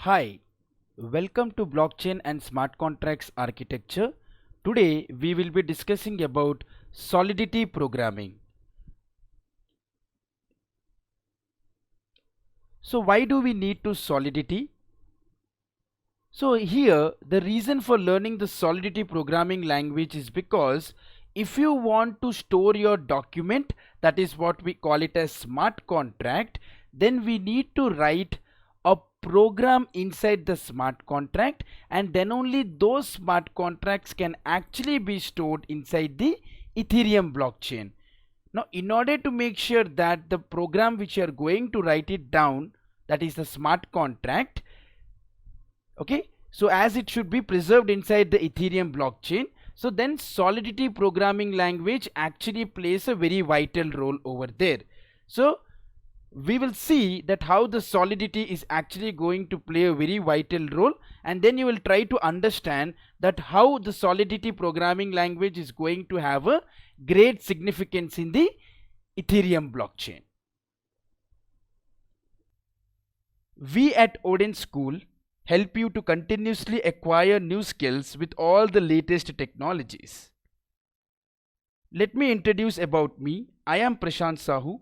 Hi, welcome to Blockchain and Smart Contracts Architecture. Today we will be discussing about Solidity programming. So why do we need to Solidity? So here the reason for learning the Solidity programming language is because if you want to store your document, that is what we call it as smart contract, then we need to write a program inside the smart contract, and then only those smart contracts can actually be stored inside the Ethereum blockchain. Now in order to make sure that the program which you are going to write it down, that is the smart contract, okay, so as it should be preserved inside the Ethereum blockchain, so then Solidity programming language actually plays a very vital role over there. So we will see that how the Solidity is actually going to play a very vital role, and then you will try to understand that how the Solidity programming language is going to have a great significance in the Ethereum blockchain. We at Odin School help you to continuously acquire new skills with all the latest technologies. Let me introduce about me. I am Prashant Sahu.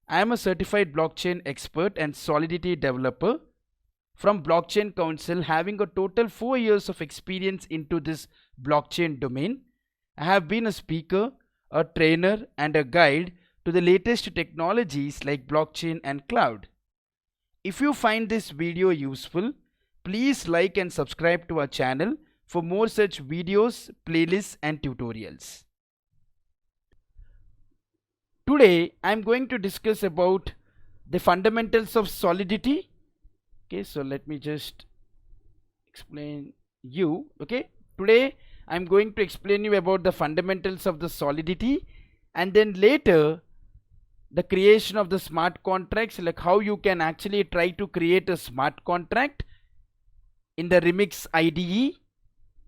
I am a certified blockchain expert and Solidity developer from Blockchain Council, having a total 4 years of experience into this blockchain domain. I have been a speaker, a trainer and a guide to the latest technologies like blockchain and cloud. If you find this video useful, please like and subscribe to our channel for more such videos, playlists and tutorials. Today I am going to discuss about the fundamentals of Solidity. Okay, so let me just explain you. Okay, today I am going to explain you about the fundamentals of the Solidity, and then later the creation of the smart contracts, like how you can actually try to create a smart contract in the Remix IDE,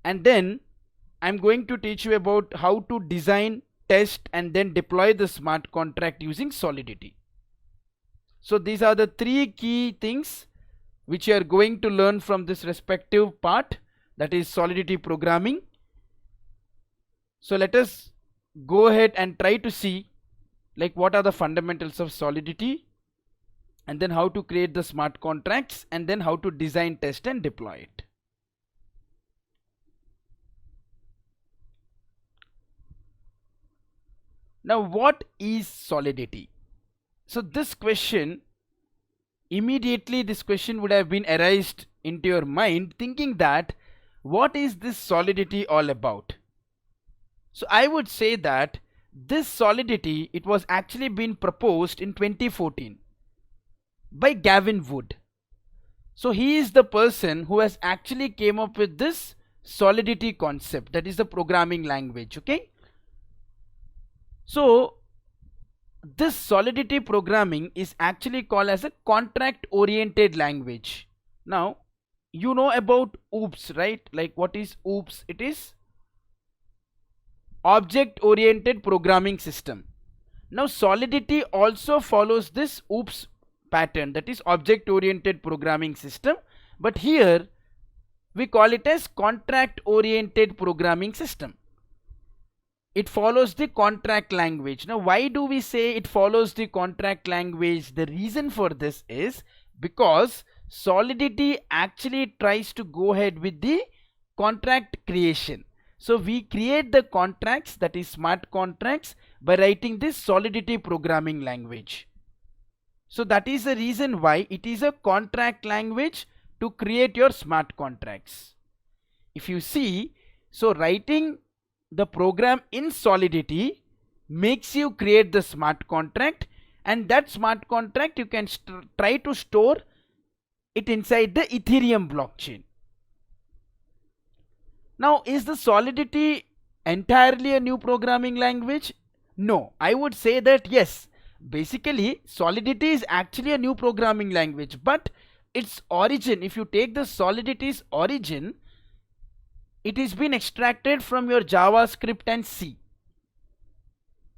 and then I'm going to teach you about how to design, test and then deploy the smart contract using Solidity. So these are the three key things which you are going to learn from this respective part, that is Solidity programming. So let us go ahead and try to see like what are the fundamentals of Solidity, and then how to create the smart contracts, and then how to design, test and deploy it. Now what is Solidity? So this question, immediately this question would have been arised into your mind, thinking that what is this Solidity all about? So I would say that this Solidity, it was actually been proposed in 2014 by Gavin Wood. So he is the person who has actually came up with this Solidity concept, that is the programming language. Okay, so this Solidity programming is actually called as a contract oriented language. Now you know about OOPS, right? Like what is OOPS? It is object oriented programming system. Now Solidity also follows this OOPS pattern, that is object oriented programming system, but here we call it as contract oriented programming system. It follows the contract language. Now why do we say it follows the contract language? The reason for this is because Solidity actually tries to go ahead with the contract creation. So we create the contracts, that is smart contracts, by writing this Solidity programming language. So that is the reason why it is a contract language to create your smart contracts. If you see, so writing the program in Solidity makes you create the smart contract, and that smart contract you can try to store it inside the Ethereum blockchain. Now is the Solidity entirely a new programming language? No, I would say that yes, basically Solidity is actually a new programming language, but its origin, if you take the Solidity's origin, it is been extracted from your JavaScript and C.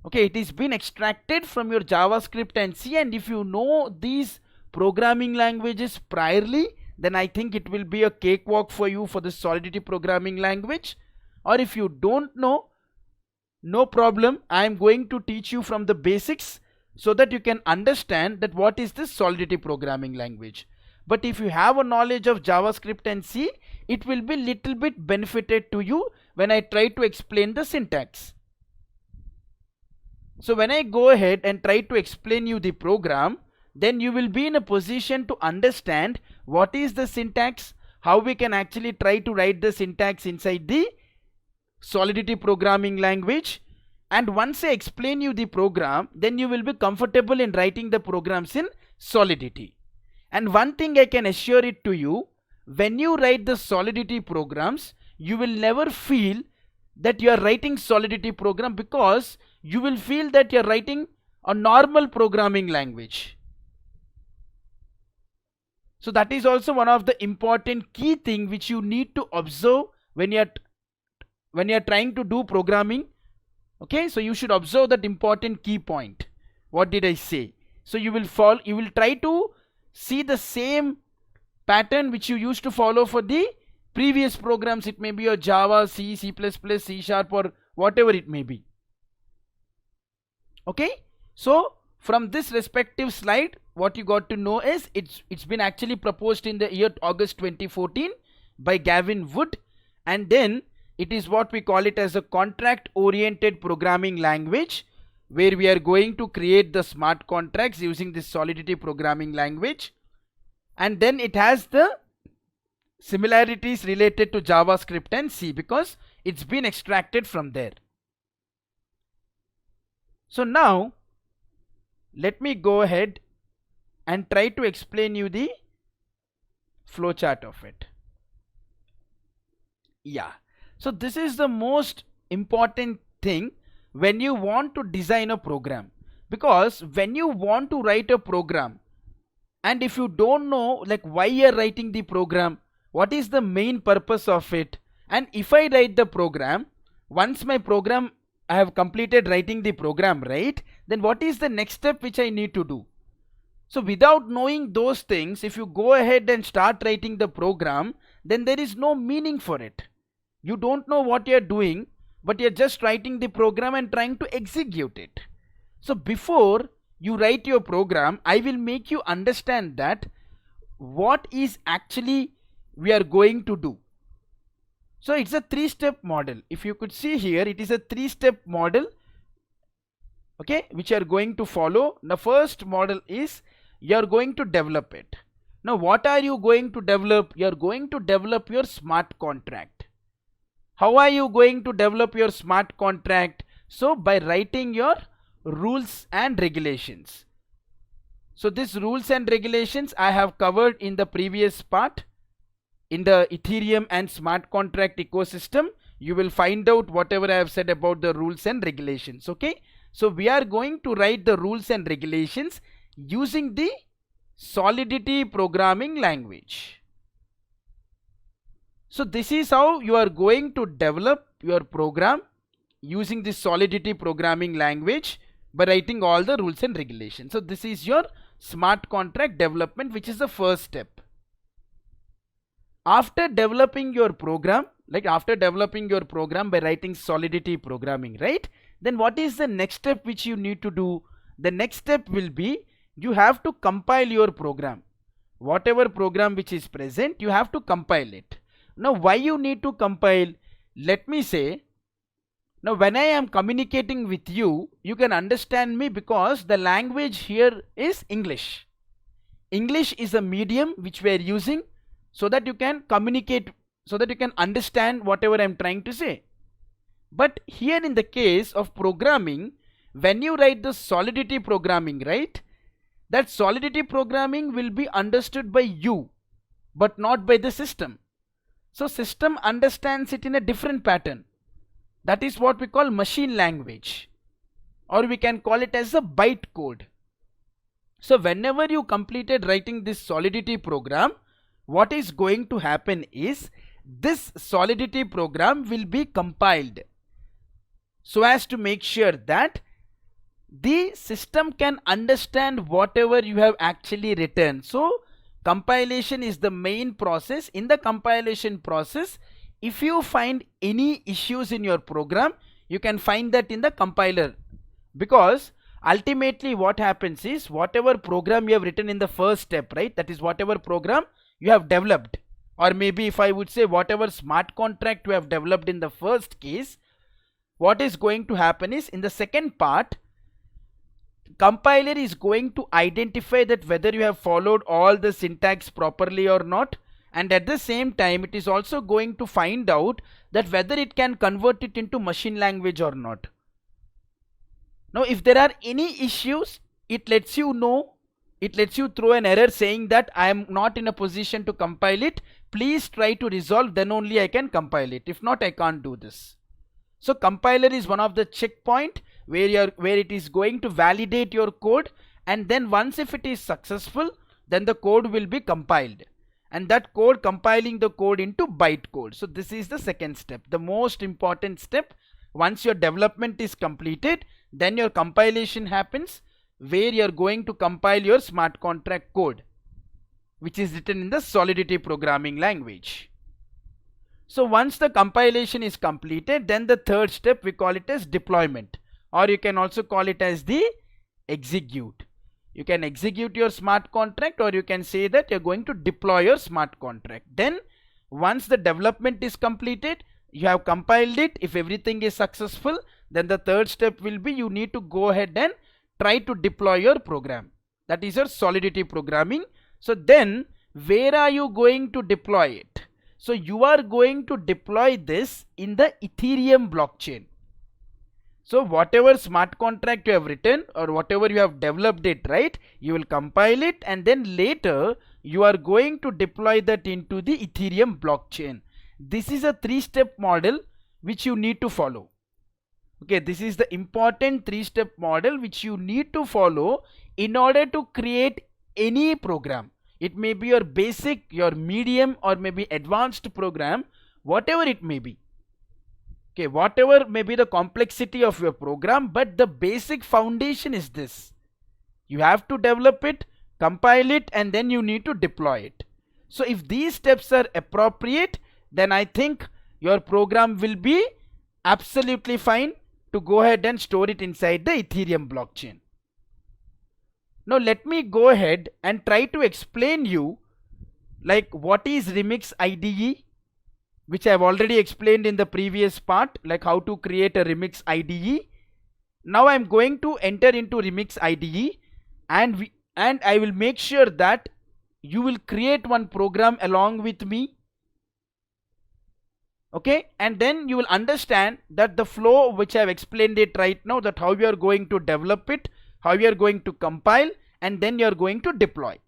Okay, it is been extracted from your JavaScript and C, and if you know these programming languages priorly, then I think it will be a cakewalk for you for the Solidity programming language. Or if you don't know, no problem, I am going to teach you from the basics so that you can understand that what is this Solidity programming language. But if you have a knowledge of JavaScript and C, it will be little bit benefited to you when I try to explain the syntax. So when I go ahead and try to explain you the program, then you will be in a position to understand what is the syntax, how we can actually try to write the syntax inside the Solidity programming language. And once I explain you the program, then you will be comfortable in writing the programs in Solidity. And one thing I can assure it to you, when you write the Solidity programs, you will never feel that you are writing Solidity program, because you will feel that you are writing a normal programming language. So that is also one of the important key thing which you need to observe when you are trying to do programming. Okay, so you should observe that important key point. What did I say? So you will try to see the same pattern which you used to follow for the previous programs. It may be a Java, C, C++, C#, or whatever it may be. Okay, so from this respective slide, what you got to know is it's been actually proposed in the year August 2014 by Gavin Wood, and then it is what we call it as a contract oriented programming language, where we are going to create the smart contracts using this Solidity programming language. And then it has the similarities related to JavaScript and C, because it's been extracted from there. So now let me go ahead and try to explain you the flowchart of it. Yeah, so this is the most important thing when you want to design a program, because when you want to write a program, and if you don't know like why you're writing the program, what is the main purpose of it, and if I write the program, once my program I have completed writing the program, right, then what is the next step which I need to do? So without knowing those things, if you go ahead and start writing the program, then there is no meaning for it. You don't know what you're doing, but you're just writing the program and trying to execute it. So before you write your program, I will make you understand that what is actually we are going to do. So it's a 3-step model. If you could see here, it is a 3-step model, okay, which you are going to follow. The first model is you are going to develop it. Now what are you going to develop? You are going to develop your smart contract. How are you going to develop your smart contract? So by writing your rules and regulations. So these rules and regulations I have covered in the previous part. In the Ethereum and smart contract ecosystem, you will find out whatever I have said about the rules and regulations. Okay, so we are going to write the rules and regulations using the Solidity programming language. So this is how you are going to develop your program using the Solidity programming language, by writing all the rules and regulations. So this is your smart contract development, which is the first step. After developing your program, by writing Solidity programming, right, then what is the next step which you need to do? The next step will be you have to compile your program. Whatever program which is present, you have to compile it. Now why you need to compile? Let me say, now when I am communicating with you, you can understand me because the language here is English. English is a medium which we are using so that you can communicate, so that you can understand whatever I am trying to say. But here in the case of programming, when you write the Solidity programming, right, that Solidity programming will be understood by you but not by the system. So system understands it in a different pattern. That is what we call machine language, or we can call it as a byte code. So whenever you completed writing this Solidity program, what is going to happen is this Solidity program will be compiled so as to make sure that the system can understand whatever you have actually written. So compilation is the main process. In the compilation process, if you find any issues in your program, you can find that in the compiler, because ultimately what happens is, whatever program you have written in the first step, right, that is whatever program you have developed, or maybe if I would say whatever smart contract you have developed in the first case, what is going to happen is, in the second part, compiler is going to identify that whether you have followed all the syntax properly or not, and at the same time it is also going to find out that whether it can convert it into machine language or not. Now if there are any issues, it lets you know, it lets you throw an error saying that I am not in a position to compile it, please try to resolve, then only I can compile it, if not I can't do this. So compiler is one of the checkpoint where it is going to validate your code, and then once if it is successful, then the code will be compiled, and that code compiling the code into bytecode. So this is the second step, the most important step. Once your development is completed, then your compilation happens, where you are going to compile your smart contract code, which is written in the Solidity programming language. So once the compilation is completed, then the third step, we call it as deployment, or you can also call it as the execute. You can execute your smart contract, or you can say that you're going to deploy your smart contract. Then once the development is completed, you have compiled it, if everything is successful, then the third step will be, you need to go ahead and try to deploy your program. That is your Solidity programming. So then where are you going to deploy it? So you are going to deploy this in the Ethereum blockchain. So whatever smart contract you have written, or whatever you have developed it, right, you will compile it, and then later you are going to deploy that into the Ethereum blockchain. This is a 3-step model which you need to follow. Okay, this is the important 3-step model which you need to follow in order to create any program. It may be your basic, your medium, or maybe advanced program, whatever it may be. Okay, whatever may be the complexity of your program, but the basic foundation is this. You have to develop it, compile it, and then you need to deploy it. So if these steps are appropriate, then I think your program will be absolutely fine to go ahead and store it inside the Ethereum blockchain. Now let me go ahead and try to explain you like what is Remix IDE, which I have already explained in the previous part, like how to create a Remix IDE. Now I am going to enter into Remix IDE, and I will make sure that you will create one program along with me. Okay, and then you will understand that the flow which I have explained it right now, that how you are going to develop it, how you are going to compile, and then you are going to deploy.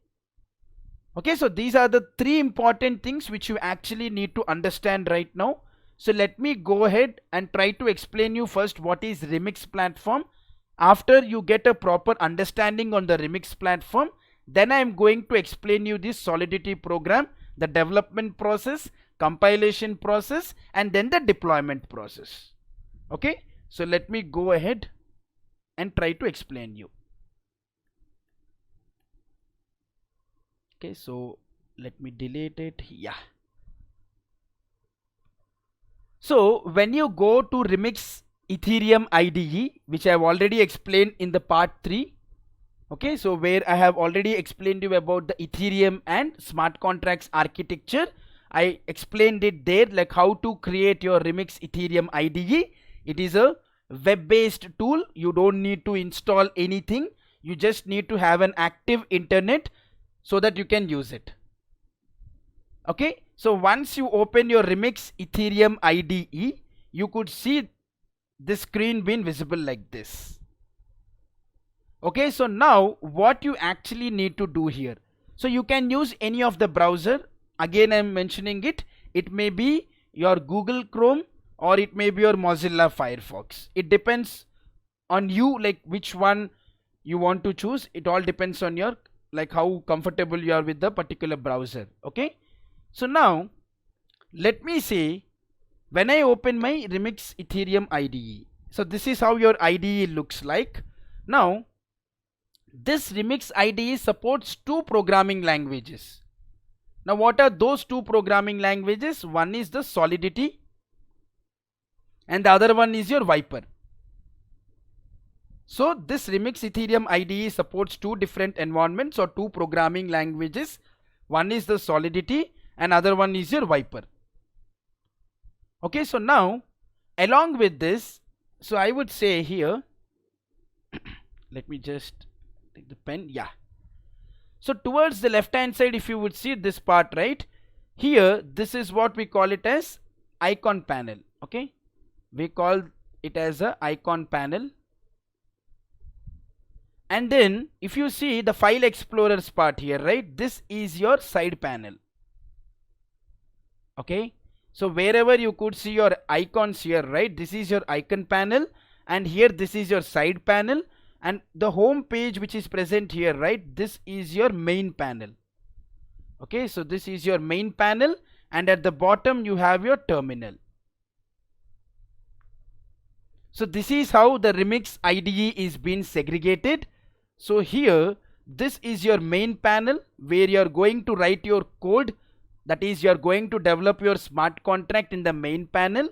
Okay, so these are the 3 important things which you actually need to understand right now. So let me go ahead and try to explain you first what is Remix platform. After you get a proper understanding on the Remix platform, then I am going to explain you this Solidity program, the development process, compilation process, and then the deployment process. Okay, so let me go ahead and try to explain you. Okay, so let me delete it. Yeah. So when you go to Remix Ethereum IDE, which I have already explained in the part 3. Okay, so where I have already explained you about the Ethereum and smart contracts architecture. I explained it there, like how to create your Remix Ethereum IDE. It is a web-based tool. You don't need to install anything. You just need to have an active internet so that you can use it. Okay, so once you open your Remix Ethereum IDE, you could see this screen being visible like this. Okay, so now what you actually need to do here. So you can use any of the browser. Again, I am mentioning it. It may be your Google Chrome, or it may be your Mozilla Firefox. It depends on you, like which one you want to choose. It all depends on your, like how comfortable you are with the particular browser. Okay, so now let me say when I open my Remix Ethereum IDE, so this is how your IDE looks like. Now this Remix IDE supports 2 programming languages. Now what are those two programming languages? One is the Solidity and the other one is your Viper. So this Remix Ethereum IDE supports two different environments or two programming languages. One is the Solidity and other one is your Viper. Okay, so now along with this, so I would say here, let me just take the pen, yeah. So towards the left hand side, if you would see this part, right, here this is what we call it as icon panel. Okay, we call it as a icon panel. And then if you see the file explorers part here, right, this is your side panel. Okay, so wherever you could see your icons here, right, this is your icon panel, and here this is your side panel, and the home page which is present here, right, this is your main panel. Okay, so this is your main panel, and at the bottom you have your terminal. So this is how the Remix IDE is being segregated. So here this is your main panel where you are going to write your code, that is you are going to develop your smart contract in the main panel,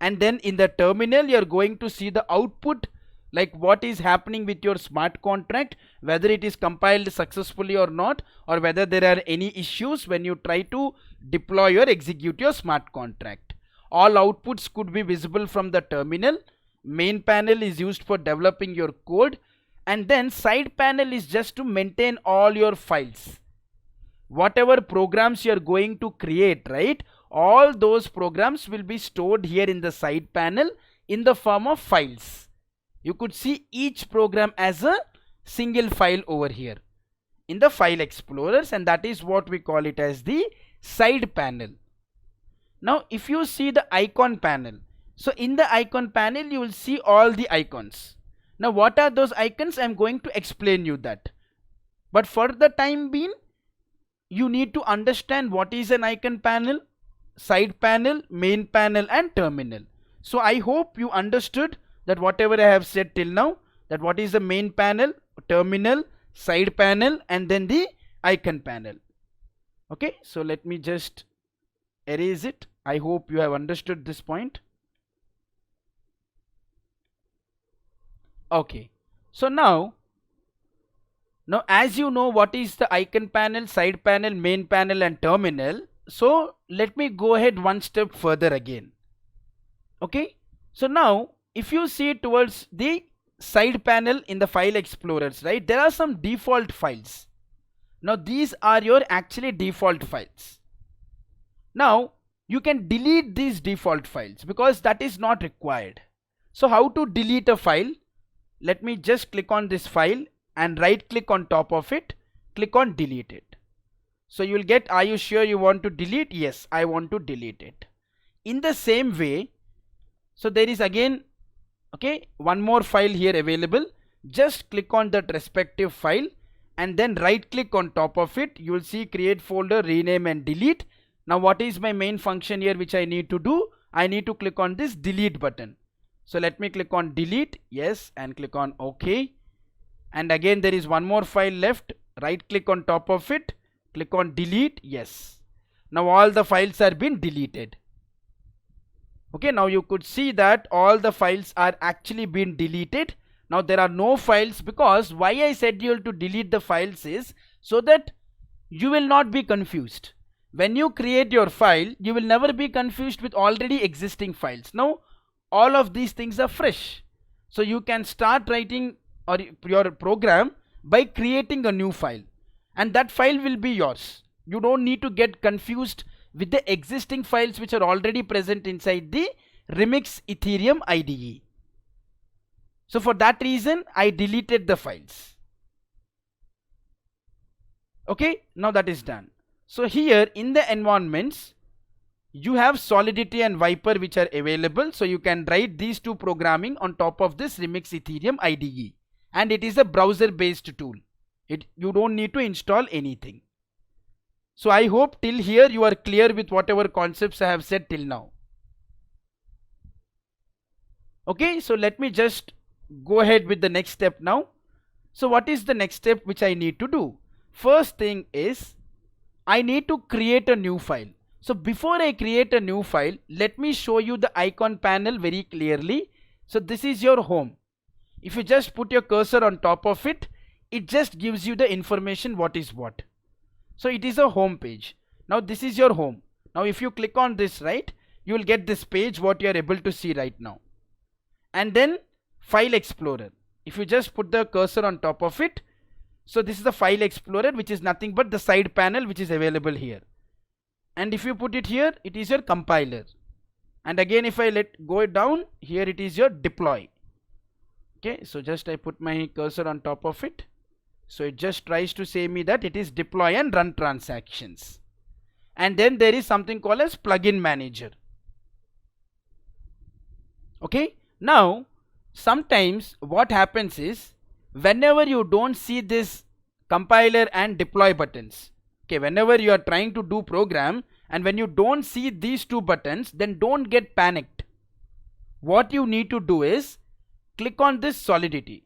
and then in the terminal you are going to see the output, like what is happening with your smart contract, whether it is compiled successfully or not, or whether there are any issues when you try to deploy or execute your smart contract. All outputs could be visible from the terminal. Main panel is used for developing your code, and then side panel is just to maintain all your files. Whatever programs you are going to create, right, all those programs will be stored here in the side panel in the form of files. You could see each program as a single file over here in the file explorers, and that is what we call it as the side panel. Now if you see the icon panel, so in the icon panel you will see all the icons. Now what are those icons? I am going to explain you that, but for the time being you need to understand what is an icon panel, side panel, main panel and terminal. So I hope you understood that whatever I have said till now, that what is the main panel, terminal, side panel and then the icon panel. Okay, so let me just erase it. I hope you have understood this point. Okay, so now as you know what is the icon panel, side panel, main panel and terminal, so let me go ahead one step further again. Okay, so now if you see towards the side panel in the file explorers, right, there are some default files. Now these are your actually default files. Now you can delete these default files because that is not required. So how to delete a file? Let me just click on this file and right click on top of it, click on delete it. So you will get, are you sure you want to delete? Yes, I want to delete it. In the same way, so there is again, okay, one more file here available. Just click on that respective file and then right click on top of it. You will see create folder, rename and delete. Now what is my main function here which I need to do? I need to click on this delete button. So let me click on delete, yes, and click on OK. And again there is one more file left. Right click on top of it, click on delete, yes. Now all the files are been deleted. Okay, now you could see that all the files are actually been deleted. Now there are no files, because why I said you to delete the files is so that you will not be confused. When you create your file, you will never be confused with already existing files. Now all of these things are fresh. So you can start writing or your program by creating a new file, and that file will be yours. You don't need to get confused with the existing files which are already present inside the Remix Ethereum IDE. So for that reason I deleted the files. Okay, now that is done. So here in the environments you have Solidity and Viper which are available. So you can write these two programming on top of this Remix Ethereum IDE, and it is a browser based tool. You don't need to install anything. So I hope till here you are clear with whatever concepts I have said till now. Okay, so let me just go ahead with the next step now. So what is the next step which I need to do? First thing is I need to create a new file. So before I create a new file, let me show you the icon panel very clearly. So this is your home. If you just put your cursor on top of it, it just gives you the information what is what. So it is a home page. Now this is your home. Now if you click on this, right, you will get this page what you are able to see right now. And then File Explorer. If you just put the cursor on top of it, so this is the File Explorer, which is nothing but the side panel which is available here. And if you put it here, it is your compiler. And again, if I let go down, here it is your deploy. Okay, so just I put my cursor on top of it. So it just tries to say me that it is deploy and run transactions. And then there is something called as plugin manager. Okay, now sometimes what happens is, whenever you don't see this compiler and deploy buttons, okay, whenever you are trying to do program and when you don't see these two buttons, then don't get panicked. What you need to do is click on this Solidity.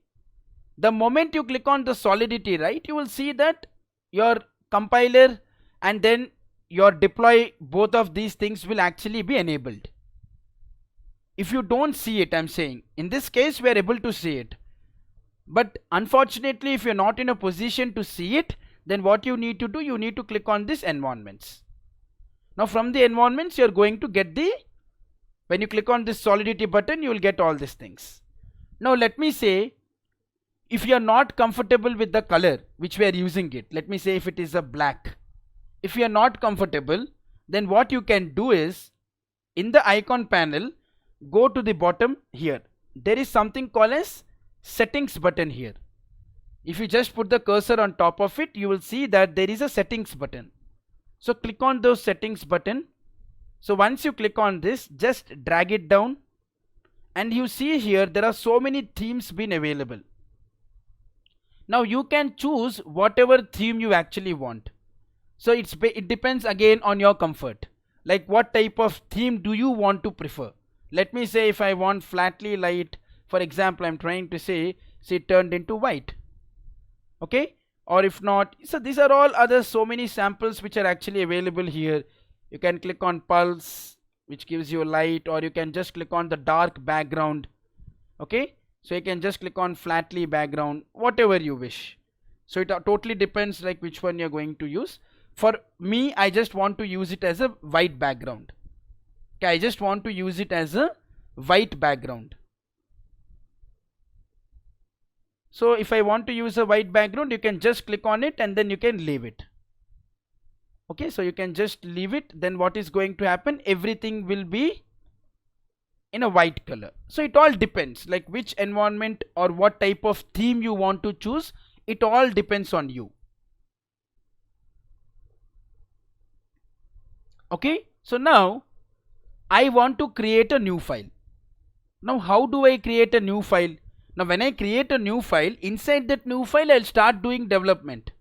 The moment you click on the Solidity, right, you will see that your compiler and then your deploy, both of these things will actually be enabled. If you don't see it, I'm saying, in this case we are able to see it. But unfortunately, if you're not in a position to see it, then what you need to do, you need to click on this environments. Now from the environments, you're going to get the, when you click on this Solidity button, you will get all these things. Now let me say, if you are not comfortable with the color which we are using it, let me say if it is a black. If you are not comfortable, then what you can do is, in the icon panel, go to the bottom here. There is something called as settings button here. If you just put the cursor on top of it, you will see that there is a settings button. So click on those settings button. So once you click on this, just drag it down and you see here there are so many themes been available. Now you can choose whatever theme you actually want. So it depends again on your comfort. Like what type of theme do you want to prefer? Let me say if I want flatly light, for example, I'm trying to say turned into white. Okay, or if not, so these are all other so many samples which are actually available here. You can click on pulse, which gives you light, or you can just click on the dark background. Okay, so you can just click on flatly background, whatever you wish. So it totally depends like which one you're going to use. For me, I just want to use it as a white background. Okay, I just want to use it as a white background. So if I want to use a white background, you can just click on it and then you can leave it. Okay, so you can just leave it. Then what is going to happen? Everything will be in a white color. So it all depends like which environment or what type of theme you want to choose. It all depends on you. Okay, so now I want to create a new file. Now how do I create a new file? Now when I create a new file, inside that new file I'll start doing development.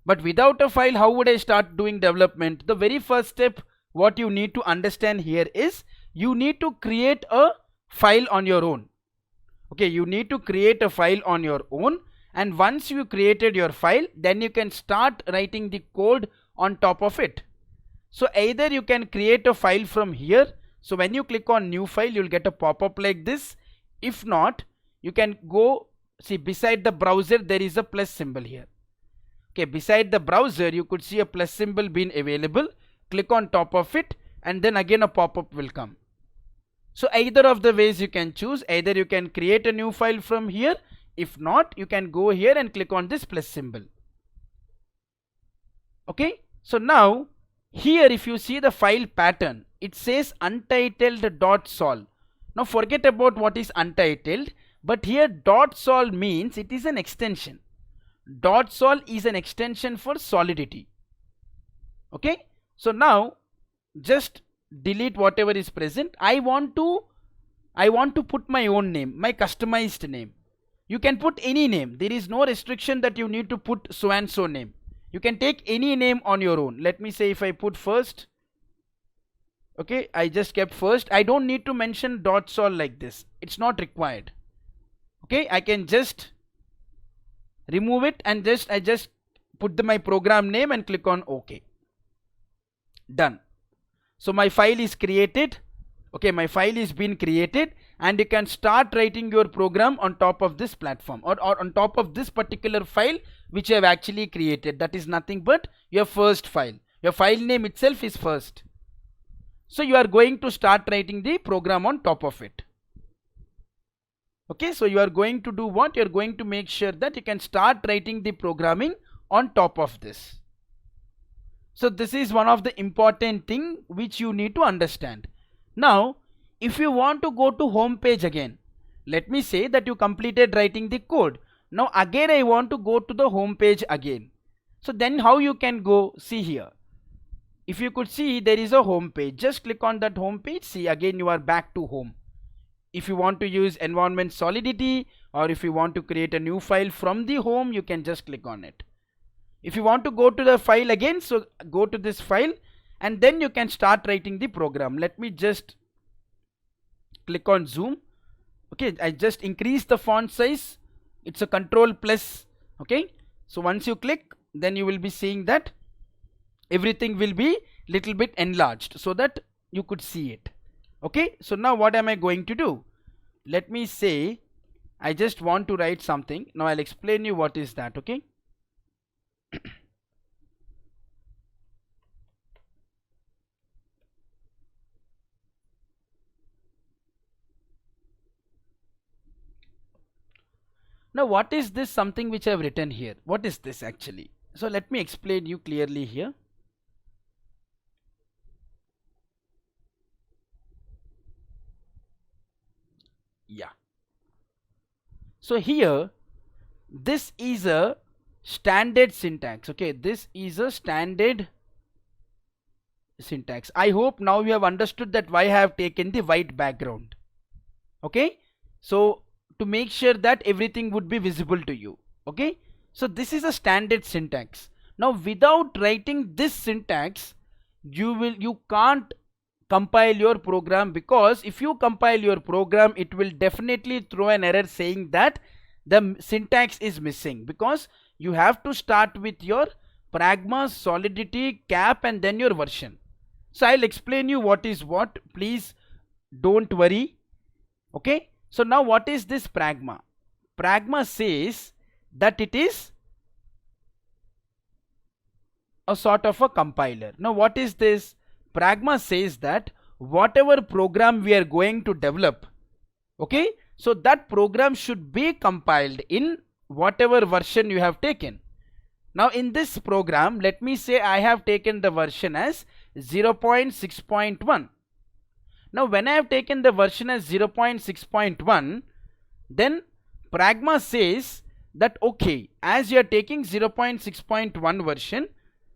But without a file, how would I start doing development? The very first step what you need to understand here is you need to create a file on your own. Okay, you need to create a file on your own, and once you created your file, then you can start writing the code on top of it. So either you can create a file from here. So when you click on new file, you'll get a pop-up like this. If not, you can go, see beside the browser there is a plus symbol here. Okay, beside the browser you could see a plus symbol being available. Click on top of it and then again a pop-up will come. So either of the ways you can choose. Either you can create a new file from here. If not, you can go here and click on this plus symbol. Okay, so now here if you see the file pattern, it says untitled.sol. Now forget about what is untitled, but here .sol means it is an extension. .sol is an extension for Solidity. Okay, so now just delete whatever is present. I want to put my own name, my customized name. You can put any name. There is no restriction that you need to put so and so name. You can take any name on your own. Let me say if I put first. Okay, I just kept first. I don't need to mention .sol like this. It's not required. Okay, I can just remove it and I just put my program name and click on OK. Done. So my file is created. Okay, my file is been created, and you can start writing your program on top of this platform, or on top of this particular file which you have actually created. That is nothing but your first file. Your file name itself is first. So you are going to start writing the program on top of it. Okay, so you are going to do what? You are going to make sure that you can start writing the programming on top of this. So this is one of the important thing which you need to understand. Now, if you want to go to home page again, let me say that you completed writing the code. Now again I want to go to the home page again. So then how you can go? See here. If you could see, there is a home page. Just click on that home page. See, again you are back to home. If you want to use environment Solidity, or if you want to create a new file from the home, you can just click on it. If you want to go to the file again, so go to this file, and then you can start writing the program. Let me just click on zoom. Okay, I just increase the font size. It's a control plus. Okay, so once you click, then you will be seeing that everything will be little bit enlarged so that you could see it. Okay, so now what am I going to do? Let me say I just want to write something. Now I'll explain you what is that. Okay. Now what is this something which I have written here? What is this actually? So let me explain you clearly here. Yeah. So here this is a standard syntax. Okay, this is a standard syntax. I hope now you have understood that why I have taken the white background. Okay, so to make sure that everything would be visible to you. Okay, so this is a standard syntax. Now without writing this syntax, you can't compile your program, because if you compile your program, it will definitely throw an error saying that the syntax is missing, because you have to start with your pragma, solidity, cap, and then your version. So I'll explain you what is what. Please don't worry. Okay, so now what is this pragma? Pragma says that it is a sort of a compiler. Now what is this? Pragma says that whatever program we are going to develop, okay, so that program should be compiled in whatever version you have taken. Now in this program, let me say I have taken the version as 0.6.1. Now when I have taken the version as 0.6.1, then Pragma says that okay, as you are taking 0.6.1 version,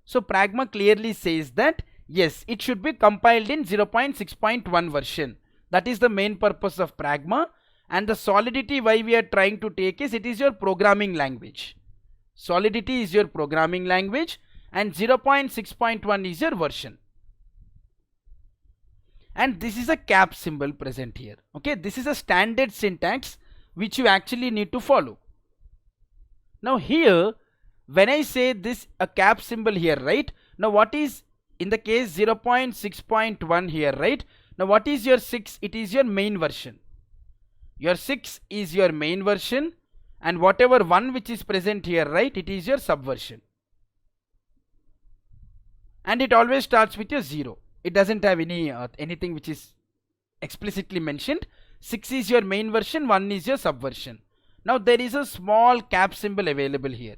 so Pragma clearly says that yes, it should be compiled in 0.6.1 version. That is the main purpose of Pragma. And the Solidity why we are trying to take is, it is your programming language. Solidity is your programming language, and 0.6.1 is your version. And this is a cap symbol present here. Okay, this is a standard syntax which you actually need to follow. Now here, when I say this a cap symbol here, right? Now what is in the case 0.6.1 here, right? Now what is your 6? It is your main version. Your 6 is your main version, and whatever 1 which is present here, right, it is your subversion. And it always starts with your 0. It doesn't have any anything which is explicitly mentioned. 6 is your main version, 1 is your subversion. Now there is a small cap symbol available here.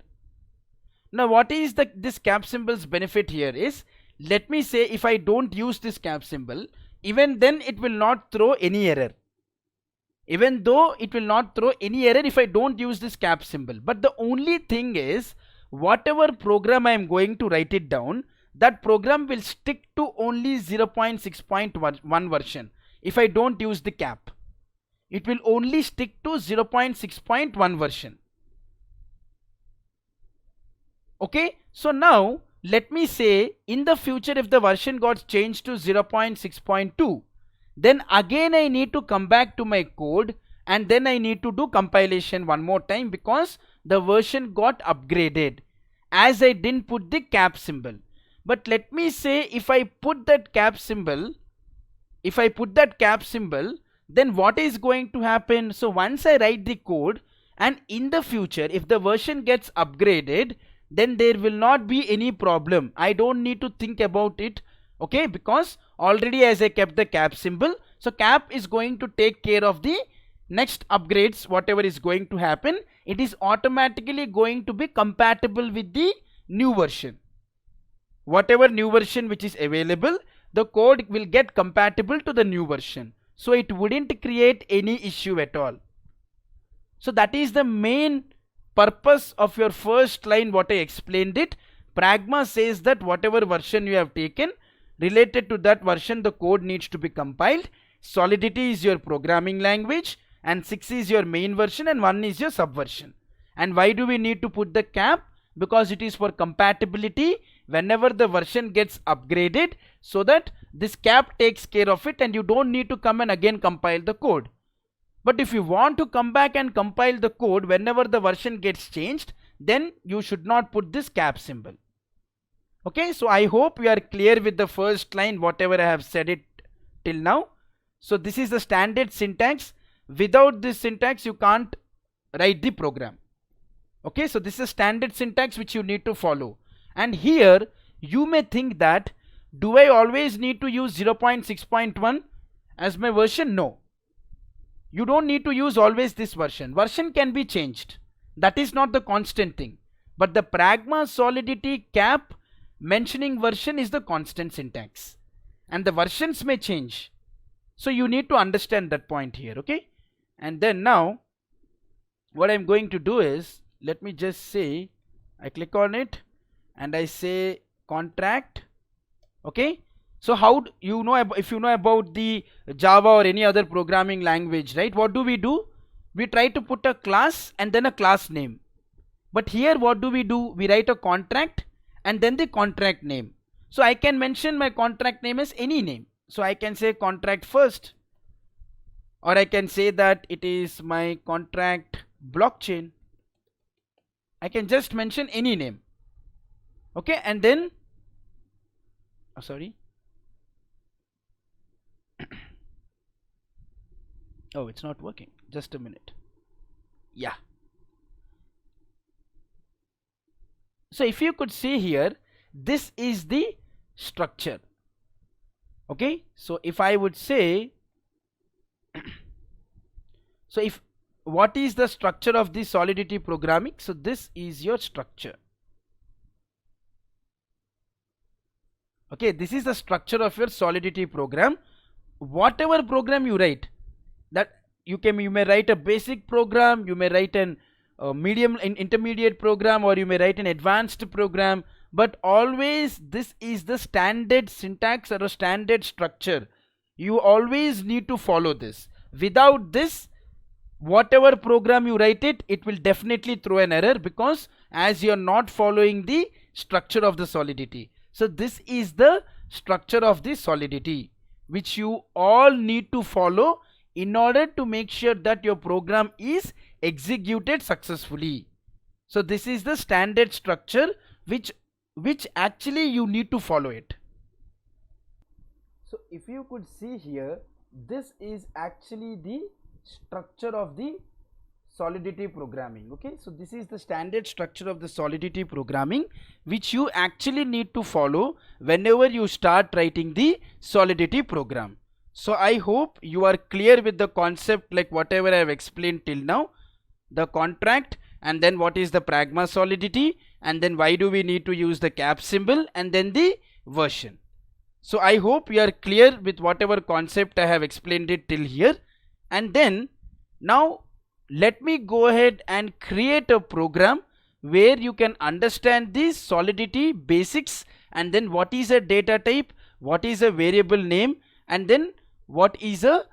Now what is this cap symbol's benefit here is, let me say if I don't use this cap symbol, even then it will not throw any error. Even though it will not throw any error if I don't use this cap symbol. But the only thing is, whatever program I am going to write it down, that program will stick to only 0.6.1 version. If I don't use the cap, it will only stick to 0.6.1 version. Okay, so now let me say in the future if the version got changed to 0.6.2, then again I need to come back to my code, and then I need to do compilation one more time, because the version got upgraded as I didn't put the cap symbol. But let me say if I put that cap symbol, then what is going to happen? So once I write the code, and in the future if the version gets upgraded, then there will not be any problem. I don't need to think about it, okay, because already as I kept the cap symbol, so cap is going to take care of the next upgrades. Whatever is going to happen, it is automatically going to be compatible with the new version. Whatever new version which is available, the code will get compatible to the new version, so it wouldn't create any issue at all. So that is the main purpose of your first line, what I explained it. Pragma says that whatever version you have taken, related to that version the code needs to be compiled. Solidity is your programming language, and 6 is your main version, and 1 is your subversion. And why do we need to put the cap? Because it is for compatibility whenever the version gets upgraded, so that this cap takes care of it and you don't need to come and again compile the code. But if you want to come back and compile the code whenever the version gets changed, then you should not put this cap symbol. Okay, so I hope you are clear with the first line, whatever I have said it till now. So this is the standard syntax. Without this syntax you can't write the program. Okay, so this is standard syntax which you need to follow. And here you may think that, do I always need to use 0.6.1 as my version? No. You don't need to use always this version. Version can be changed. That is not the constant thing. But the Pragma Solidity cap mentioning version is the constant syntax. And the versions may change. So you need to understand that point here, okay? And then now, what I'm going to do is, let me just say, I click on it and I say contract, okay? So how you know, if you know about the Java or any other programming language, right? What do? We try to put a class and then a class name. But here what do? We write a contract and then the contract name. So I can mention my contract name as any name. So I can say contract first, or I can say that it is my contract blockchain. I can just mention any name, okay? And then oh, it's not working. Just a minute. Yeah. So if you could see here, this is the structure. Okay. So if I would say, so if what is the structure of the Solidity programming? So this is your structure. Okay, this is the structure of your Solidity program. Whatever program you write, that you may write a basic program, you may write an medium and intermediate program, or you may write an advanced program, but always this is the standard syntax or a standard structure. You always need to follow this. Without this, whatever program you write it will definitely throw an error, because as you are not following the structure of the Solidity. So this is the structure of the Solidity which you all need to follow in order to make sure that your program is executed successfully. So this is the standard structure which actually you need to follow it. So if you could see here, this is actually the structure of the Solidity programming. Okay, so this is the standard structure of the Solidity programming which you actually need to follow whenever you start writing the Solidity program. So I hope you are clear with the concept, like whatever I have explained till now, the contract, and then what is the Pragma Solidity, and then why do we need to use the cap symbol, and then the version. So I hope you are clear with whatever concept I have explained it till here. And then now let me go ahead and create a program where you can understand the Solidity basics, and then what is a data type, what is a variable name, and then what is a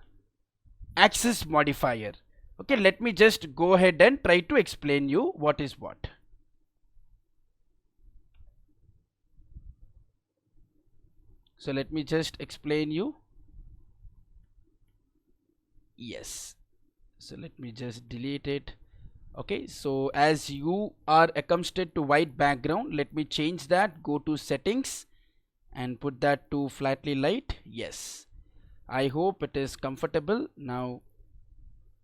access modifier. Okay, let me just go ahead and try to explain you what is what. So let me just explain you. Yes. So let me just delete it. Okay, so as you are accustomed to white background, let me change that. Go to settings and put that to flatly light. Yes, I hope it is comfortable. Now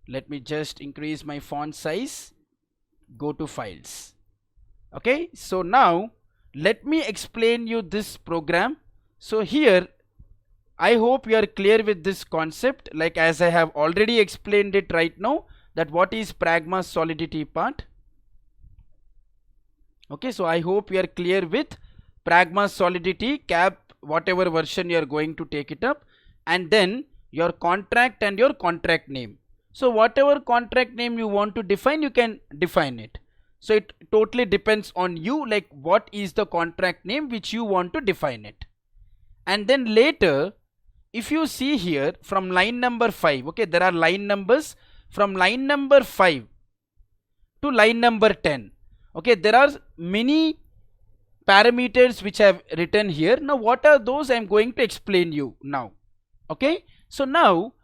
let me just increase my font size. Go to files. Okay, so now let me explain you this program. So here I hope you are clear with this concept, like as I have already explained it right now, that what is Pragma solidity part. Okay, so I hope you are clear with Pragma solidity, cap, whatever version you are going to take it up, and then your contract and your contract name. So whatever contract name you want to define, you can define it. So it totally depends on you, like what is the contract name which you want to define it. And then later, if you see here from line number 5, okay, there are line numbers from line number 5 to line number 10. Okay, there are many parameters which I have written here. Now what are those? I am going to explain you now. Okay, so now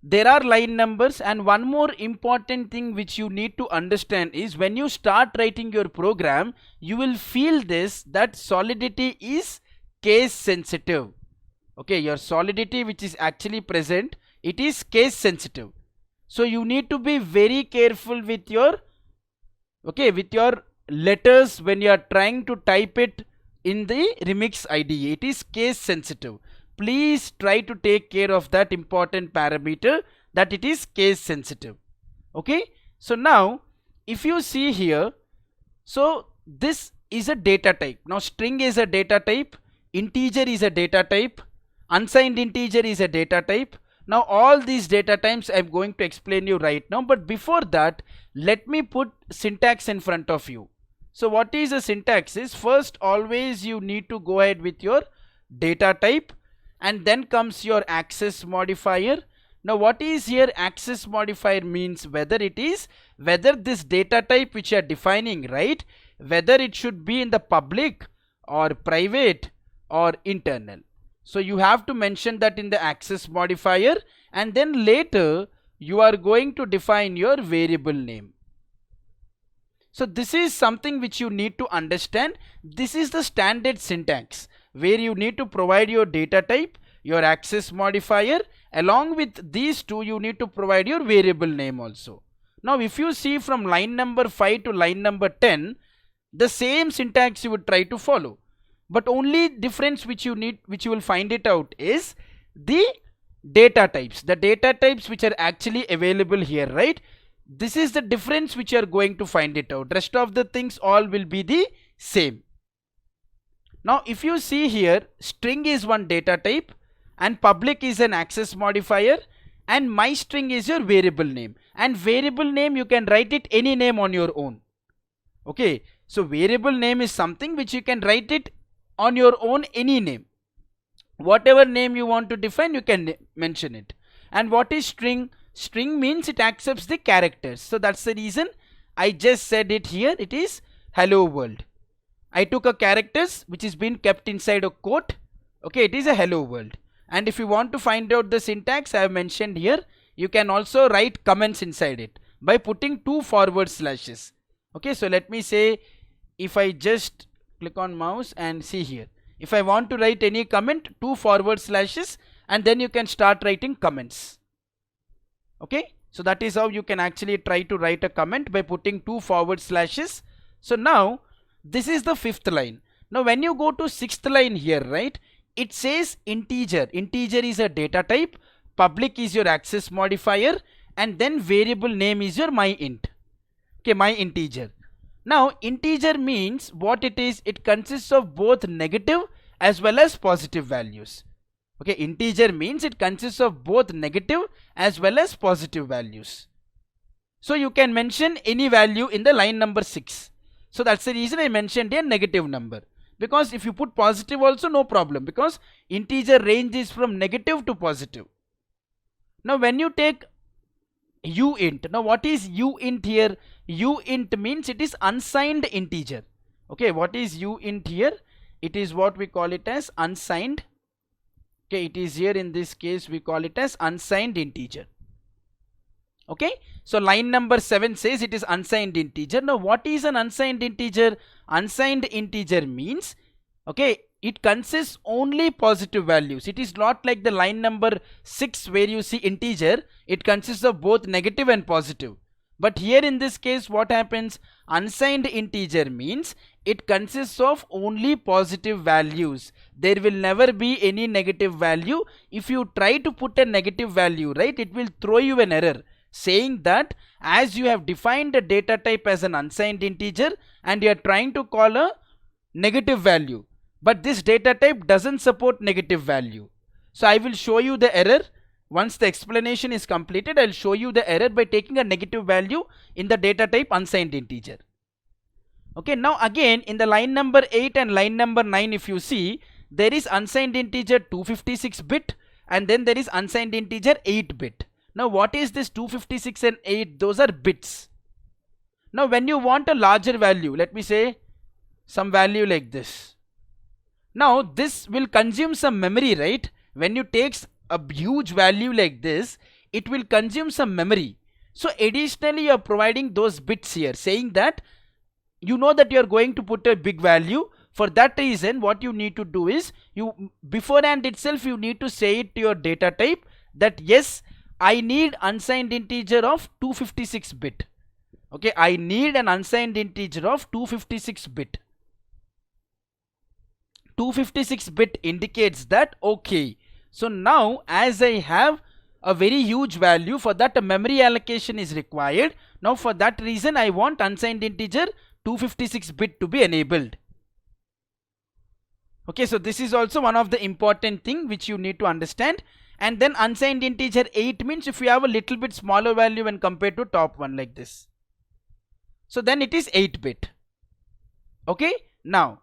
there are line numbers, and one more important thing which you need to understand is when you start writing your program, you will feel this, that solidity is case sensitive. Okay, your solidity which is actually present, it is case sensitive. So you need to be very careful with your, okay, with your letters when you are trying to type it in the Remix IDE. It is case sensitive. Please try to take care of that important parameter, that it is case sensitive. Okay, so now if you see here, so this is a data type. Now string is a data type, integer is a data type, unsigned integer is a data type. Now all these data types I'm going to explain you right now, but before that let me put syntax in front of you. So what is a syntax is, first always you need to go ahead with your data type, and then comes your access modifier. Now what is here access modifier means whether this data type which you are defining, right, whether it should be in the public or private or internal. So you have to mention that in the access modifier, and then later you are going to define your variable name. So this is something which you need to understand. This is the standard syntax where you need to provide your data type, your access modifier, along with these two you need to provide your variable name also. Now if you see from line number 5 to line number 10, the same syntax you would try to follow, but only difference which you will find it out is the data types, which are actually available here, right? This is the difference which you are going to find it out. Rest of the things all will be the same. Now if you see here, string is one data type, and public is an access modifier, and my string is your variable name, and variable name you can write it any name on your own. Okay, so variable name is something which you can write it on your own, any name, whatever name you want to define you can mention it. And what is string? String means it accepts the characters, so that's the reason I just said it here. It is hello world. I took a characters which is been kept inside a quote. Okay, it is a hello world. And if you want to find out the syntax I have mentioned here, you can also write comments inside it by putting 2 forward slashes. Okay, so let me say, if I just click on mouse and see here, if I want to write any comment, 2 forward slashes, and then you can start writing comments. Okay, so that is how you can actually try to write a comment, by putting 2 forward slashes. So now this is the 5th line. Now when you go to 6th line here, right, it says integer. Integer is a data type, public is your access modifier, and then variable name is your my int. Okay, my integer. Now integer means what it is, it consists of both negative as well as positive values. Okay, integer means it consists of both negative as well as positive values. So you can mention any value in the line number 6. So that's the reason I mentioned a negative number, because if you put positive also no problem, because integer range is from negative to positive. Now when you take uint, now what is uint here? Uint means it is unsigned integer. Okay, what is uint here? It is what we call it as unsigned. Okay, it is here in this case we call it as unsigned integer. Okay, so line number 7 says it is unsigned integer. Now what is an unsigned integer? Unsigned integer means, okay, it consists only positive values. It is not like the line number 6 where you see integer, it consists of both negative and positive. But here in this case what happens, unsigned integer means it consists of only positive values. There will never be any negative value. If you try to put a negative value, right, it will throw you an error saying that as you have defined a data type as an unsigned integer and you are trying to call a negative value, but this data type doesn't support negative value. So I will show you the error. Once the explanation is completed, I'll show you the error by taking a negative value in the data type unsigned integer. Okay, now again in the line number 8 and line number 9, if you see, there is unsigned integer 256 bit and then there is unsigned integer 8 bit. Now what is this 256 and 8? Those are bits. Now when you want a larger value, let me say some value like this. Now this will consume some memory, right? When you take a huge value like this, it will consume some memory. So additionally you are providing those bits here, saying that you know that you are going to put a big value. For that reason what you need to do is, you beforehand itself you need to say it to your data type that yes, I need unsigned integer of 256 bit. Okay, I need an unsigned integer of 256 bit. 256 bit indicates that okay, so now as I have a very huge value, for that a memory allocation is required. Now for that reason I want unsigned integer 256 bit to be enabled. Okay, so this is also one of the important thing which you need to understand. And then unsigned integer 8 means if you have a little bit smaller value when compared to top one like this, so then it is 8 bit. Okay, now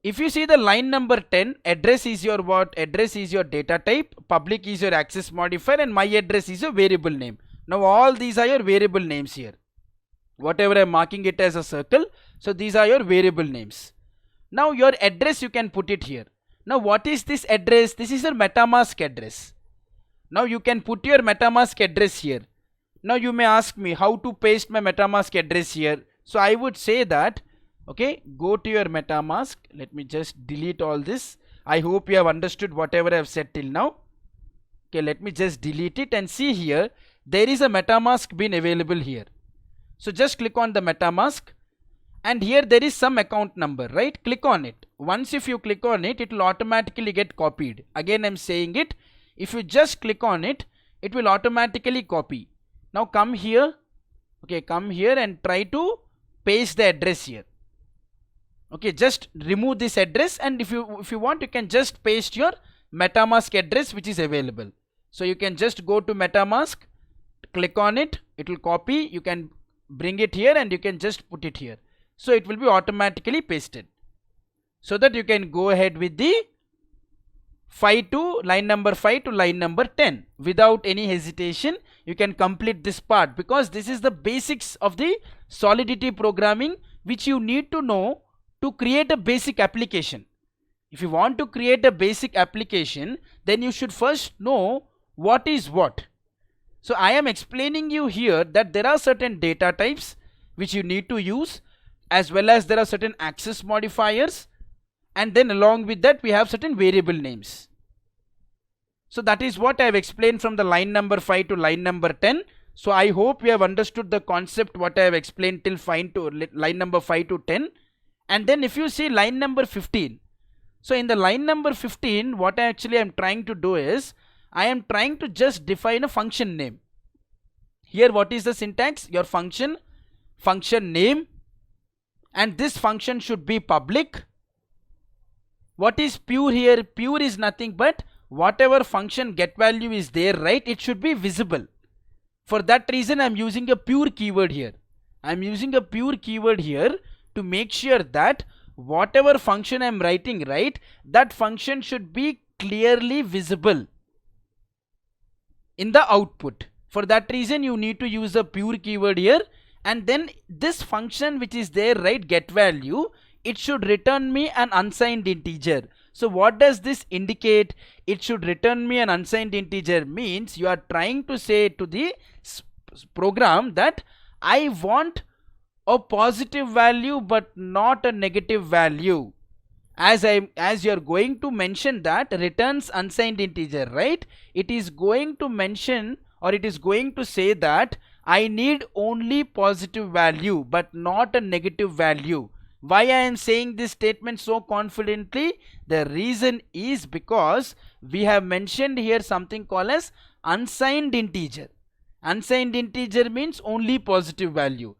if you see the line number 10, address is your what? Address is your data type, public is your access modifier, and my address is your variable name. Now all these are your variable names here. Whatever I am marking it as a circle, so these are your variable names. Now your address you can put it here. Now what is this address? This is your MetaMask address. Now you can put your MetaMask address here. Now you may ask me how to paste my MetaMask address here. So I would say that, okay, go to your MetaMask. Let me just delete all this. I hope you have understood whatever I have said till now. Okay, let me just delete it and see here. There is a MetaMask bin available here. So just click on the MetaMask and here there is some account number, right? Click on it. Once if you click on it, it will automatically get copied. Again I'm saying it. If you just click on it, it will automatically copy. Now come here. Okay, come here and try to paste the address here. Okay, just remove this address and if you want you can just paste your MetaMask address which is available. So you can just go to MetaMask, click on it, it will copy, you can bring it here and you can just put it here. So it will be automatically pasted. So that you can go ahead with the line number 5 to line number 10 without any hesitation. You can complete this part because this is the basics of the Solidity programming which you need to know to create a basic application. If you want to create a basic application, then you should first know what is what. So I am explaining you here that there are certain data types which you need to use, as well as there are certain access modifiers, and then along with that we have certain variable names. So that is what I have explained from the line number 5 to line number 10. So I hope you have understood the concept what I have explained till line number 5 to 10. And then if you see line number 15, so in the line number 15 what I actually am trying to do is I am trying to just define a function name. Here what is the syntax? Your function name, and this function should be public. What is pure here? Pure is nothing but whatever function get value is there, right? It should be visible. For that reason I am using a pure keyword here. I am using a pure keyword here to make sure that whatever function I am writing, right, that function should be clearly visible in the output. For that reason you need to use a pure keyword here, and then this function which is there, right, get value, it should return me an unsigned integer. So what does this indicate? It should return me an unsigned integer means you are trying to say to the program that I want a positive value but not a negative value. as you're going to mention that returns unsigned integer, right? It is going to mention, or it is going to say that I need only positive value but not a negative value. Why I am saying this statement so confidently? The reason is because we have mentioned here something called as unsigned integer. Unsigned integer means only positive value.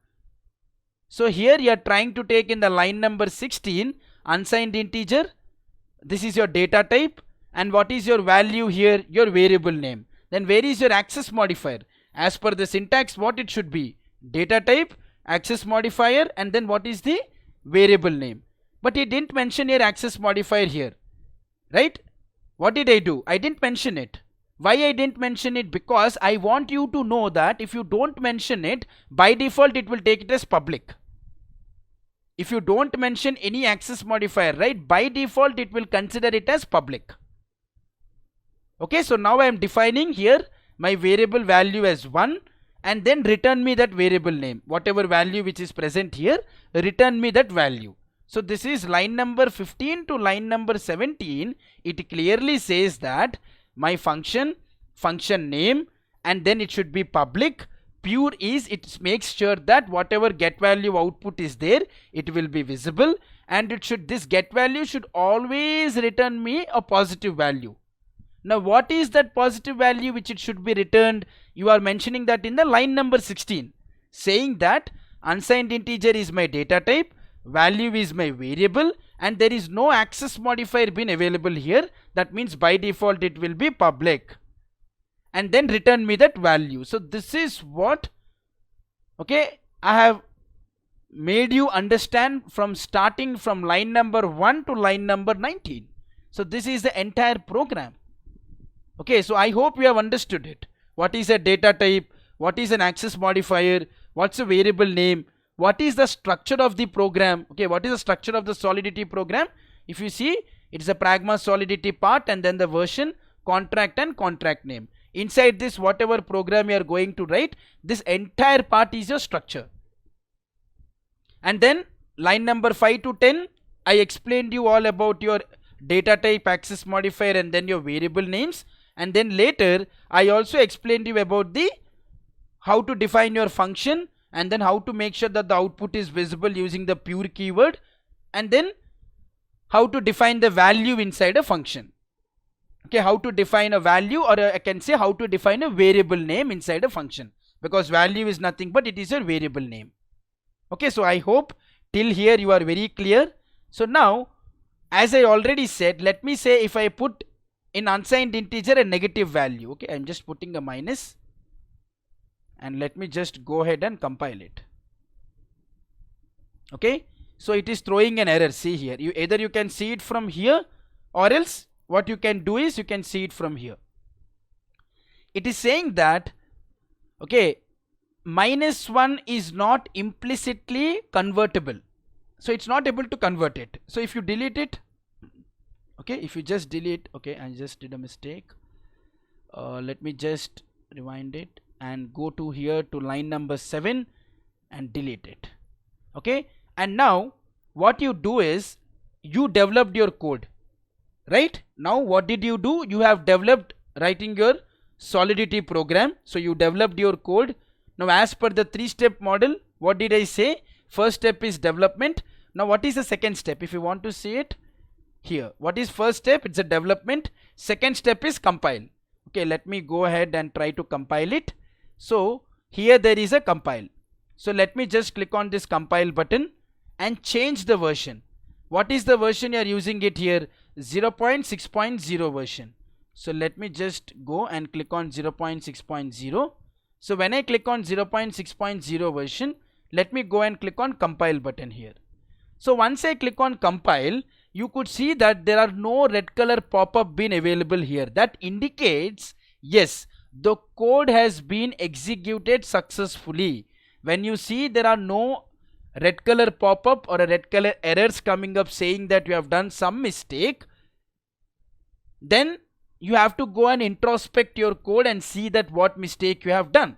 So here you are trying to take in the line number 16 unsigned integer. This is your data type, and what is your value here? Your variable name. Then where is your access modifier? As per the syntax, what it should be? Data type, access modifier, and then what is the variable name? But he didn't mention your access modifier here, right? What did I do? I didn't mention it. Why I didn't mention it? Because I want you to know that if you don't mention it, by default it will take it as public. If you don't mention any access modifier, right, by default it will consider it as public. Okay, so now I am defining here my variable value as 1, and then return me that variable name. Whatever value which is present here, return me that value. So this is line number 15 to line number 17. It clearly says that my function name, and then it should be public. Pure is it makes sure that whatever get value output is there, it will be visible, and it should, this get value should always return me a positive value. Now what is that positive value which it should be returned? You are mentioning that in the line number 16, saying that unsigned integer is my data type, value is my variable, and there is no access modifier been available here. That means by default it will be public, and then return me that value. So this is what, okay, I have made you understand from starting from line number 1 to line number 19. So this is the entire program. Okay, so I hope you have understood it. What is a data type? What is an access modifier? What's a variable name? What is the structure of the program? Okay, what is the structure of the Solidity program? If you see, it's a Pragma Solidity part, and then the version, contract, and contract name. Inside this, whatever program you are going to write, this entire part is your structure. And then line number 5 to 10, I explained you all about your data type, access modifier, and then your variable names. And then later I also explained you about the how to define your function, and then how to make sure that the output is visible using the pure keyword, and then how to define the value inside a function. Okay, how to define a value, or I can say how to define a variable name inside a function, because value is nothing but it is a variable name. Okay, so I hope till here you are very clear. So now, as I already said, let me say if I put in unsigned integer a negative value. Okay, I'm just putting a minus, and let me just go ahead and compile it. Okay, so it is throwing an error. See here, either you can see it from here, or else what you can do is you can see it from here. It is saying that, okay, -1 is not implicitly convertible, so it's not able to convert it. So if you delete it, okay, if you just delete, okay, I just did a mistake. Let me just rewind it and go to here to line number 7 and delete it. Okay, and now what you do is you developed your code, right? Now what did you do? You have developed writing your Solidity program. So you developed your code. Now as per the 3-step model, what did I say? First step is development. Now what is the second step? If you want to see it here, what is first step? It's a development. Second step is compile. Okay, let me go ahead and try to compile it. So here there is a compile. So let me just click on this compile button and change the version. What is the version you are using it here? 0.6.0 version. So let me just go and click on 0.6.0. So when I click on 0.6.0 version, let me go and click on compile button here. So once I click on compile, you could see that there are no red color pop-up been available here. That indicates, yes, the code has been executed successfully. When you see there are no red color pop-up or a red color errors coming up saying that you have done some mistake, then you have to go and introspect your code and see that what mistake you have done.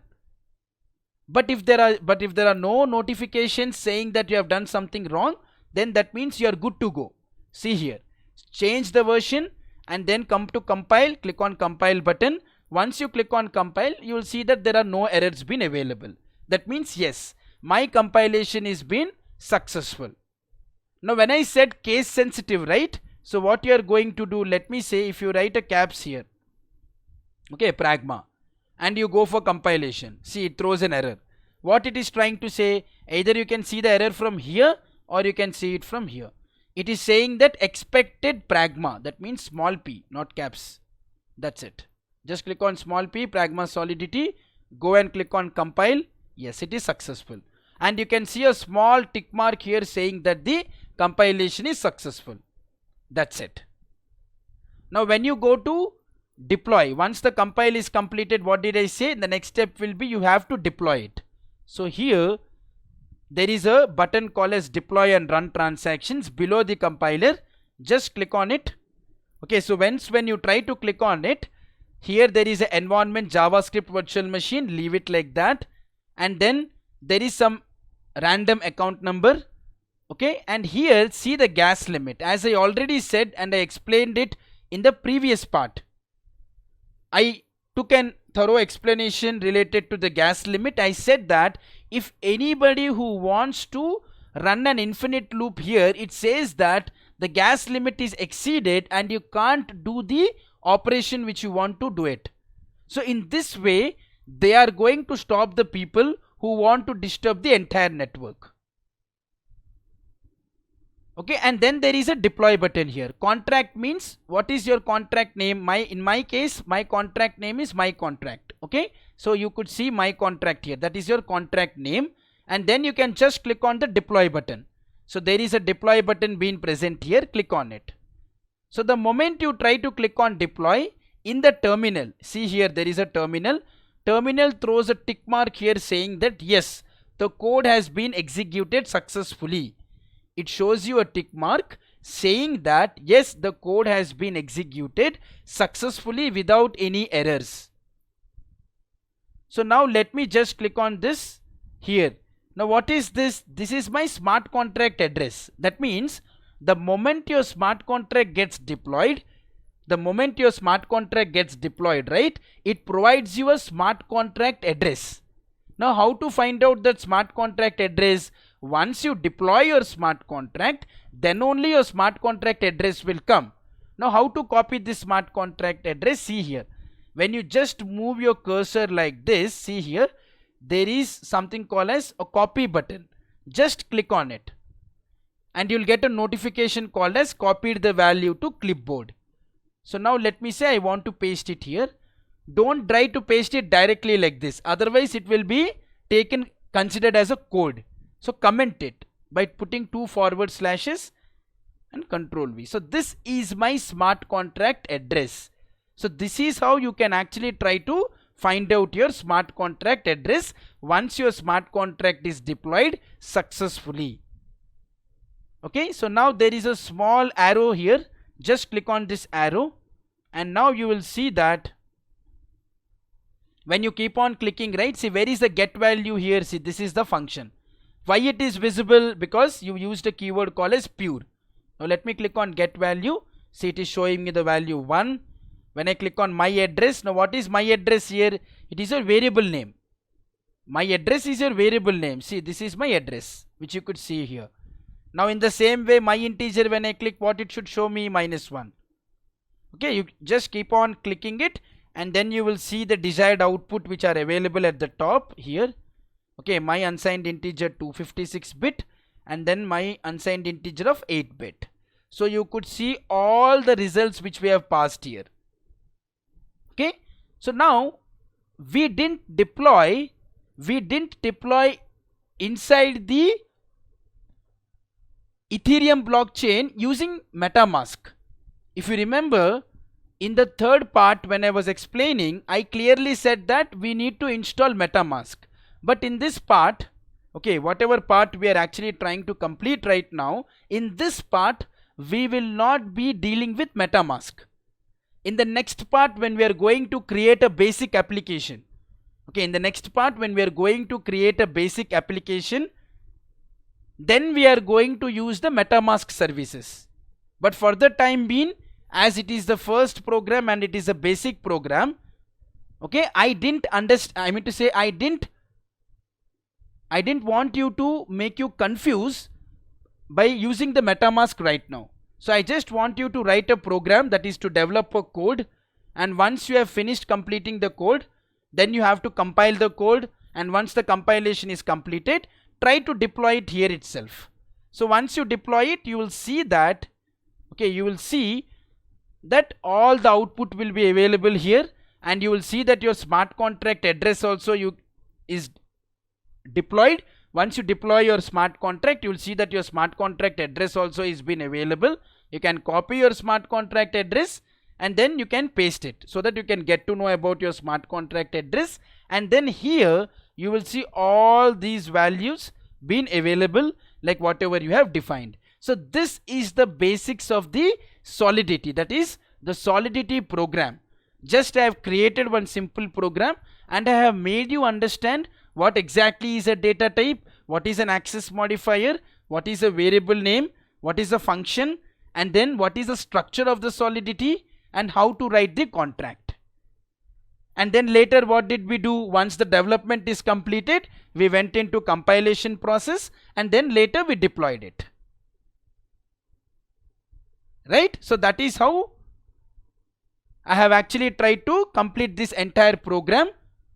But if there are no notifications saying that you have done something wrong, then that means you are good to go. See here, change the version and then come to compile, click on compile button. Once you click on compile, you will see that there are no errors been available. That means yes, my compilation is been successful. Now when I said case sensitive, right? So what you are going to do, let me say if you write a caps here, okay, pragma, and you go for compilation, see it throws an error. What it is trying to say, either you can see the error from here or you can see it from here. It is saying that expected pragma, that means small p, not caps. That's it. Just click on small p, pragma solidity, go and click on compile. Yes, it is successful. And you can see a small tick mark here saying that the compilation is successful. That's it. Now when you go to deploy, once the compile is completed, what did I say? The next step will be you have to deploy it. So here there is a button called as deploy and run transactions below the compiler. Just click on it. Okay, so when you try to click on it, here there is an environment JavaScript virtual machine, leave it like that, and then there is some random account number. Okay, and here see the gas limit, as I already said and I explained it in the previous part. I took an thorough explanation related to the gas limit. I said that if anybody who wants to run an infinite loop here, it says that the gas limit is exceeded and you can't do the operation which you want to do it. So in this way they are going to stop the people who want to disturb the entire network. Okay, and then there is a deploy button here. Contract means what is your contract name? In my case, my contract name is my contract. Okay, so you could see my contract here. That is your contract name, and then you can just click on the deploy button. So there is a deploy button being present here. Click on it. So the moment you try to click on deploy in the terminal, see here there is a terminal. Terminal throws a tick mark here saying that yes, the code has been executed successfully. It shows you a tick mark saying that yes, the code has been executed successfully without any errors. So now let me just click on this here. Now what is this? This is my smart contract address. That means the moment your smart contract gets deployed, right, it provides you a smart contract address. Now how to find out that smart contract address? Once you deploy your smart contract, then only your smart contract address will come. Now how to copy this smart contract address? See here, when you just move your cursor like this, see here there is something called as a copy button. Just click on it and you'll get a notification called as copied the value to clipboard. So now let me say I want to paste it here. Don't try to paste it directly like this, otherwise it will be considered as a code. So comment it by putting 2 forward slashes and Control V. So this is my smart contract address. So this is how you can actually try to find out your smart contract address once your smart contract is deployed successfully. Okay, so now there is a small arrow here. Just click on this arrow and now you will see that when you keep on clicking, right, see where is the get value here? See, this is the function. Why it is visible? Because you used a keyword called as pure. Now let me click on get value. See, it is showing me the value 1. When I click on my address, now what is my address here? It is a variable name. My address is your variable name. See, this is my address which you could see here. Now in the same way, my integer, when I click, what it should show me? -1. Okay, you just keep on clicking it and then you will see the desired output which are available at the top here. Okay, my unsigned integer 256-bit and then my unsigned integer of 8-bit. So you could see all the results which we have passed here. Okay, so now we didn't deploy inside the Ethereum blockchain using MetaMask. If you remember, in the third part when I was explaining, I clearly said that we need to install MetaMask. But in this part, okay, whatever part we are actually trying to complete right now, in this part we will not be dealing with MetaMask. In the next part, when we are going to create a basic application, okay, in the next part when we are going to create a basic application, then we are going to use the MetaMask services. But for the time being, as it is the first program and it is a basic program, okay, I didn't want you to make you confuse by using the MetaMask right now. So I just want you to write a program that is to develop a code, and once you have finished completing the code, then you have to compile the code, and once the compilation is completed, try to deploy it here itself. So once you deploy it, you will see that, okay, you will see that all the output will be available here, and you will see that your smart contract address also is deployed. Once you deploy your smart contract, you will see that your smart contract address also is been available. You can copy your smart contract address and then you can paste it so that you can get to know about your smart contract address, and then here you will see all these values being available like whatever you have defined. So this is the basics of the Solidity, that is the Solidity program. Just I have created one simple program and I have made you understand what exactly is a data type, what is an access modifier, what is a variable name, what is a function, and then what is the structure of the Solidity and how to write the contract. And then later what did we do? Once the development is completed, we went into compilation process and then later we deployed it. Right? So that is how I have actually tried to complete this entire program.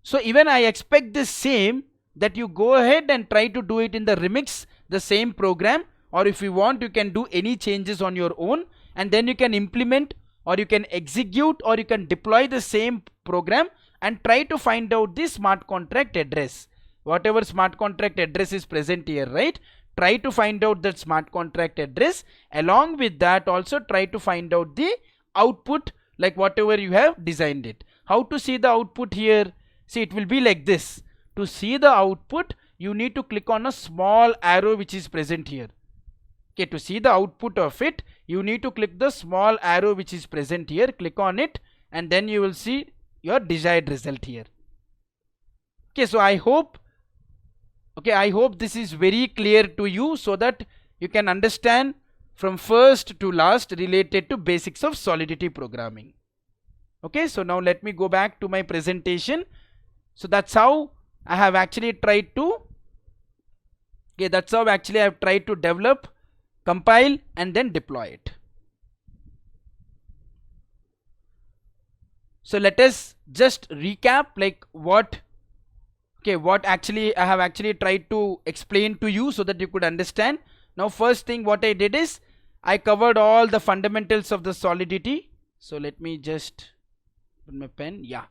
So even I expect the same, that you go ahead and try to do it in the Remix, the same program, or if you want you can do any changes on your own, and then you can implement or you can execute or you can deploy the same program and try to find out the smart contract address. Whatever smart contract address is present here, right? Try to find out that smart contract address. Along with that also try to find out the output like whatever you have designed it. How to see the output here? See, it will be like this. To see the output, you need to click on a small arrow which is present here. Okay, to see the output of it, you need to click the small arrow which is present here. Click on it and then you will see your desired result here. Okay, so I hope this is very clear to you so that you can understand from first to last related to basics of Solidity programming. Okay, so now let me go back to my presentation. So that's how I have actually tried to develop, compile and then deploy it. So let us just recap like what actually I have actually tried to explain to you so that you could understand. Now first thing what I did is I covered all the fundamentals of the Solidity. So let me just put my pen. Yeah.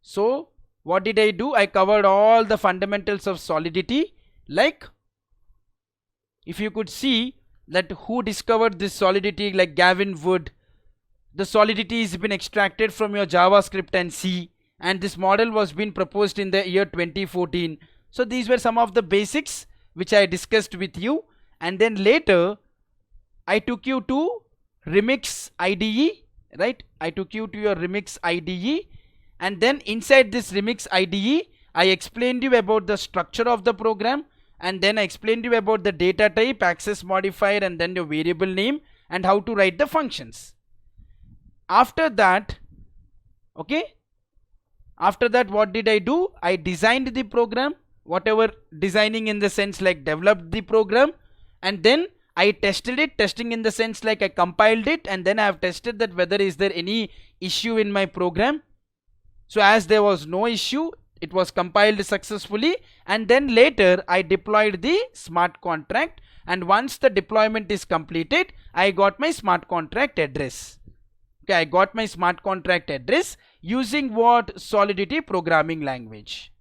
So what did I do? I covered all the fundamentals of Solidity. Like if you could see that who discovered this Solidity, like Gavin Wood. The Solidity has been extracted from your JavaScript and C, and this model was being proposed in the year 2014. So these were some of the basics which I discussed with you, and then later I took you to Remix IDE, right? I took you to your Remix IDE, and then inside this Remix IDE I explained you about the structure of the program, and then I explained you about the data type, access modifier, and then your variable name and how to write the functions. After that, what did I do? I designed the program, whatever designing in the sense like developed the program, and then I tested it, testing in the sense like I compiled it, and then I have tested that whether is there any issue in my program. So as there was no issue, it was compiled successfully, and then later I deployed the smart contract, and once the deployment is completed, I got my smart contract address. Okay, I got my smart contract address using what? Solidity programming language.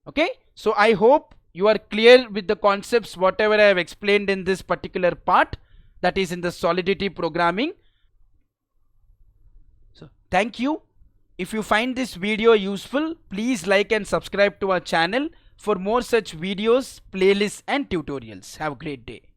Okay, so I hope you are clear with the concepts whatever I have explained in this particular part, that is in the Solidity programming. So thank you. If you find this video useful, please like and subscribe to our channel for more such videos, playlists and tutorials. Have a great day.